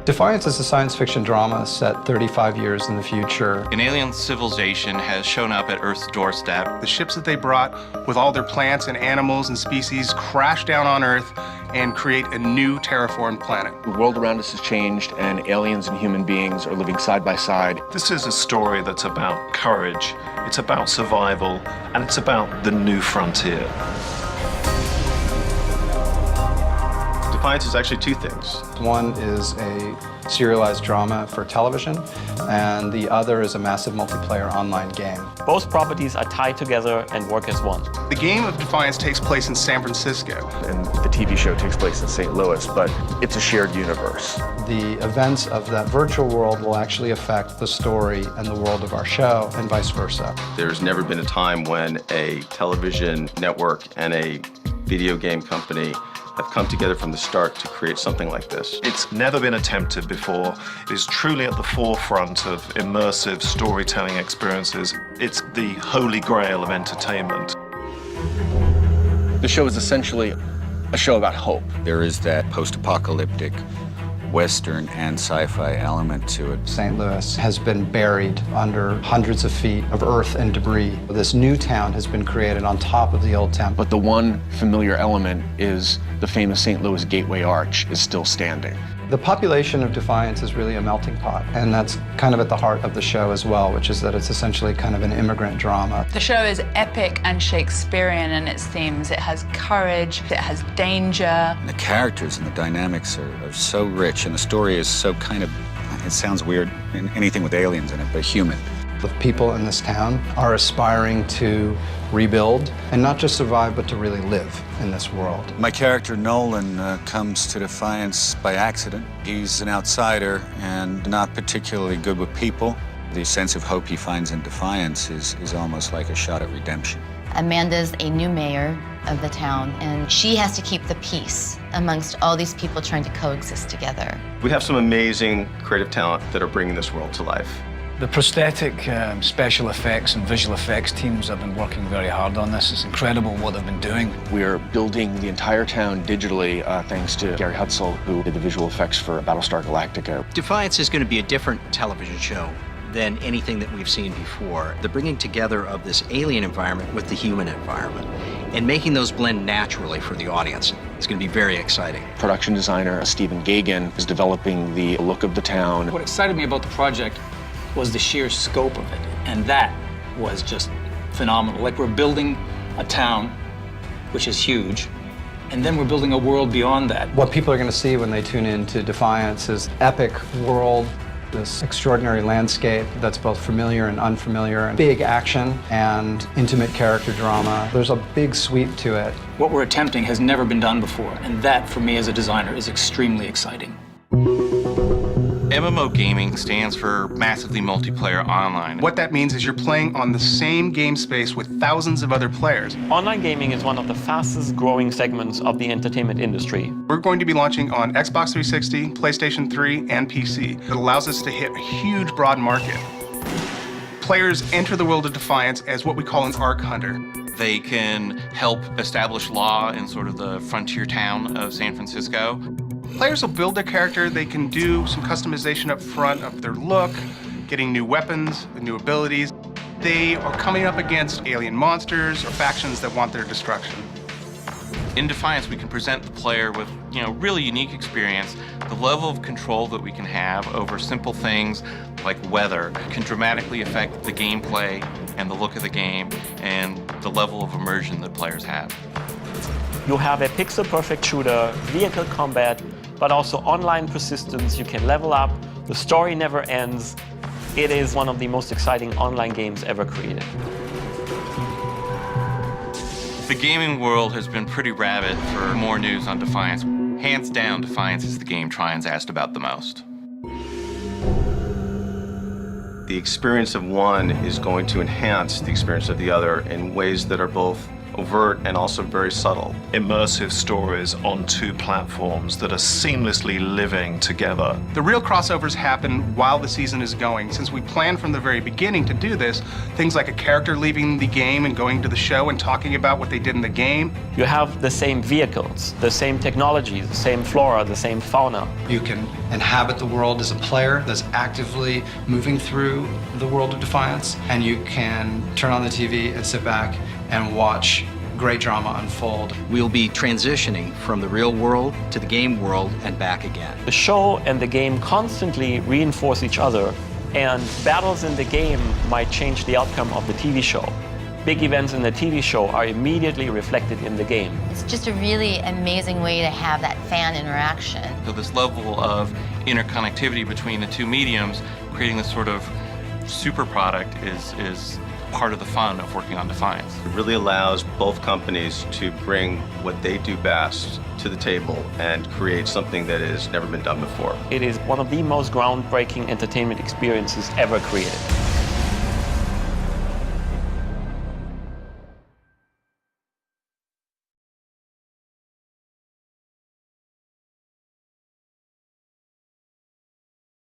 Defiance is a science fiction drama set 35 years in the future. An alien civilization has shown up at Earth's doorstep. The ships that they brought with all their plants and animals and species crash down on Earth and create a new terraformed planet. The world around us has changed, and aliens and human beings are living side by side. This is a story that's about courage, it's about survival, and it's about the new frontier. Defiance is actually two things. One is a serialized drama for television, and the other is a massive multiplayer online game. Both properties are tied together and work as one. The game of Defiance takes place in San Francisco. And the TV show takes place in St. Louis, but it's a shared universe. The events of that virtual world will actually affect the story and the world of our show, and vice versa. There's never been a time when a television network and a video game company have come together from the start to create something like this. It's never been attempted before. It is truly at the forefront of immersive storytelling experiences. It's the holy grail of entertainment. The show is essentially a show about hope. There is that post-apocalyptic Western and sci-fi element to it. St. Louis has been buried under hundreds of feet of earth and debris. This new town has been created on top of the old town. But the one familiar element is the famous St. Louis Gateway Arch is still standing. The population of Defiance is really a melting pot, and that's kind of at the heart of the show as well, which is that it's essentially kind of an immigrant drama. The show is epic and Shakespearean in its themes. It has courage, it has danger. And the characters and the dynamics are so rich, and the story is so kind of, it sounds weird, anything with aliens in it, but human. The people in this town are aspiring to rebuild, and not just survive, but to really live in this world. My character, Nolan, comes to Defiance by accident. He's an outsider and not particularly good with people. The sense of hope he finds in Defiance is almost like a shot at redemption. Amanda's a new mayor of the town, and she has to keep the peace amongst all these people trying to coexist together. We have some amazing creative talent that are bringing this world to life. The prosthetic, special effects and visual effects teams have been working very hard on this. It's incredible what they've been doing. We're building the entire town digitally thanks to Gary Hutzel, who did the visual effects for Battlestar Galactica. Defiance is going to be a different television show than anything that we've seen before. The bringing together of this alien environment with the human environment and making those blend naturally for the audience is going to be very exciting. Production designer Stephen Gagan is developing the look of the town. What excited me about the project was the sheer scope of it, and that was just phenomenal. Like, we're building a town, which is huge, and then we're building a world beyond that. What people are going to see when they tune in to Defiance is epic world, this extraordinary landscape that's both familiar and unfamiliar, and big action and intimate character drama. There's a big sweep to it. What we're attempting has never been done before, and that, for me as a designer, is extremely exciting. MMO gaming stands for massively multiplayer online. What that means is you're playing on the same game space with thousands of other players. Online gaming is one of the fastest growing segments of the entertainment industry. We're going to be launching on Xbox 360, PlayStation 3, and PC. It allows us to hit a huge, broad market. Players enter the world of Defiance as what we call an arc hunter. They can help establish law in sort of the frontier town of San Francisco. Players will build their character. They can do some customization up front of their look, getting new weapons, new abilities. They are coming up against alien monsters or factions that want their destruction. In Defiance, we can present the player with, really unique experience. The level of control that we can have over simple things like weather can dramatically affect the gameplay and the look of the game and the level of immersion that players have. You have a pixel-perfect shooter, vehicle combat, but also online persistence. You can level up. The story never ends. It is one of the most exciting online games ever created. The gaming world has been pretty rabid for more news on Defiance. Hands down, Defiance is the game Tryon's asked about the most. The experience of one is going to enhance the experience of the other in ways that are both overt and also very subtle. Immersive stories on two platforms that are seamlessly living together. The real crossovers happen while the season is going. Since we planned from the very beginning to do this, things like a character leaving the game and going to the show and talking about what they did in the game. You have the same vehicles, the same technologies, the same flora, the same fauna. You can inhabit the world as a player that's actively moving through the world of Defiance, and you can turn on the TV and sit back and watch great drama unfold. We'll be transitioning from the real world to the game world and back again. The show and the game constantly reinforce each other, and battles in the game might change the outcome of the TV show. Big events in the TV show are immediately reflected in the game. It's just a really amazing way to have that fan interaction. So this level of interconnectivity between the two mediums, creating this sort of super product is part of the fun of working on Defiance. It really allows both companies to bring what they do best to the table and create something that has never been done before. It is one of the most groundbreaking entertainment experiences ever created.